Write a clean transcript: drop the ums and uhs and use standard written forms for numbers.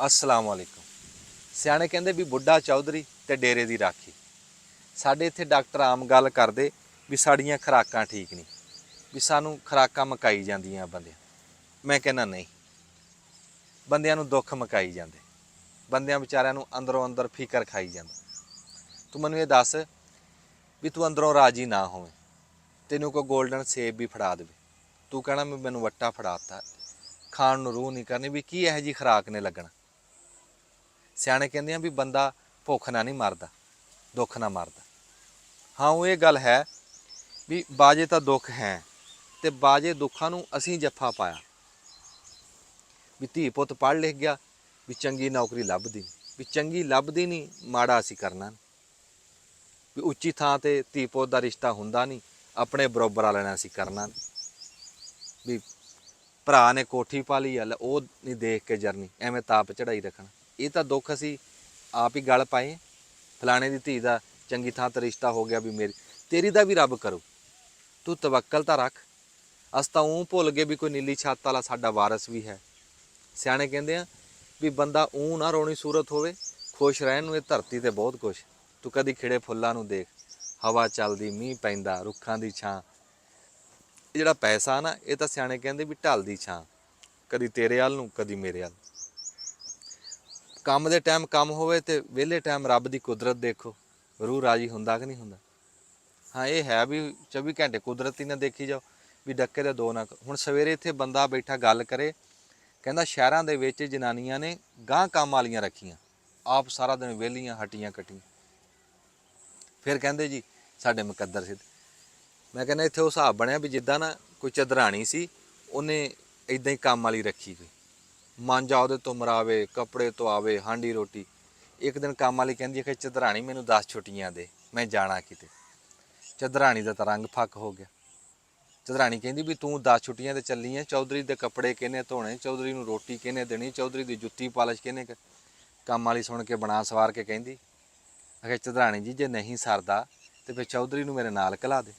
अस्सलाम वालेकुम। सियाणे कहंदे भी बुढ़ा चौधरी ते डेरे दी राखी। साडे इत्थे डॉक्टर आम गल करदे भी साड़ियां खुराकां ठीक नहीं, भी सानू खुराकां मकाई जांदियां बंदे। मैं कहना नहीं, बंदियां नू दुख मकाई जांदे, बंदियां बेचारियां नू अंदरों अंदर फिकर खाई जांदा। तू मैनू ये दस भी तू अंदरों राजी ना होवे, तैनू कोई गोल्डन सेब भी फड़ा देवे, तू कहना मैं मैनू वट्टा फड़ाता, खाण नू रूह नहीं करनी, भी की इहो जी खुराक ने लगना। सियाणे कहंदे भी बंदा भुख ना नहीं मरदा, दुख ना मरदा। हाँ वो ये गल है भी बाजे तो दुख है, तो बाजे दुखों नू असीं जफ्फा पाया भी धी पुत पढ़ लिख गया भी चंगी नौकरी लभदी, भी चंगी लभदी नहीं, माड़ा असीं करना नहीं, भी उच्ची थां ते धी पुत दा रिश्ता हुंदा नहीं, अपने बरोबर वाले ने असीं करना नहीं, भी भरा ने कोठी पा ली है वो नहीं देख के जरनी, एवें ताप चढ़ाई रखना। ये तो दुख असीं आप ही गल पाए। फलाने की धी का चंगी थां तो रिश्ता हो गया भी मेरी तेरी दा भी रब करो, तू तवक्कल तो रख। अस तो ऊँ भुल गए भी कोई नीली छत्त वाला साडा वारस भी है। सियाणे कहंदे आ भी बंदा ऊँ ना रोनी सूरत होवे, खुश रहन नूं इह धरती ते बहुत कुछ। तू कदी खिड़े फुल्लां नूं देख, हवा चलदी, मींह पैंदा, रुखां दी छां। ये जिहड़ा पैसा ना ये तो सियाणे कहंदे भी ढलदी छां, कदी तेरे अल नूं कदी मेरे अल। काम दे टाइम काम होवे ते विहले टाइम रब दी कुदरत देखो, रूह राजी हुंदा कि नहीं हुंदा। हाँ ये है भी 24 घंटे कुदरत ही ना देखी जाओ, भी डक्के दे दो ना। हुण सवेरे इत्थे बंदा बैठा गल करे, कहंदा शहरां दे विच जनानियां ने गांह काम वालियां रखियां, आप सारा दिन विहलियां हट्टियां कट्टियां। फिर कहंदे जी साडे मुकद्दर सिद्ध। मैं कहना इत्थे उह हिसाब बनिया भी जिद्दां ना कोई चदराणी सी, उहने इदां ही काम वाली रखी कोई, मांजा ਉਹਦੇ ਤੋਂ ਮਰਾਵੇ, ਕੱਪੜੇ ਧਵਾਵੇ, ਹਾਂਡੀ ਰੋਟੀ। ਇੱਕ ਦਿਨ ਕੰਮ ਵਾਲੀ ਕਹਿੰਦੀ ਕਿ ਚਦਰਾਣੀ ਮੈਨੂੰ 10 ਛੁੱਟੀਆਂ ਦੇ, ਮੈਂ ਜਾਣਾ ਕਿਤੇ। ਚਦਰਾਣੀ ਦਾ ਤਾਂ ਰੰਗ ਫੱਕ ਹੋ ਗਿਆ। ਚਦਰਾਣੀ ਕਹਿੰਦੀ ਵੀ ਤੂੰ 10 ਛੁੱਟੀਆਂ ਤੇ ਚੱਲੀ ਐ, ਚੌਧਰੀ ਦੇ ਕੱਪੜੇ ਕਿਹਨੇ ਧੋਣੇ, ਚੌਧਰੀ ਨੂੰ ਰੋਟੀ ਕਿਹਨੇ ਦੇਣੀ, ਚੌਧਰੀ ਦੀ ਜੁੱਤੀ ਪਾਲਿਸ਼ ਕਿਹਨੇ। ਕੰਮ ਵਾਲੀ ਸੁਣ ਕੇ ਬਣਾ ਸਵਾਰ ਕੇ ਕਹਿੰਦੀ ਅਖੇ ਚਦਰਾਣੀ ਜੀ ਜੇ ਨਹੀਂ ਸਰਦਾ ਤੇ ਫਿਰ ਚੌਧਰੀ ਨੂੰ ਮੇਰੇ ਨਾਲ ਘਲਾ ਦੇ।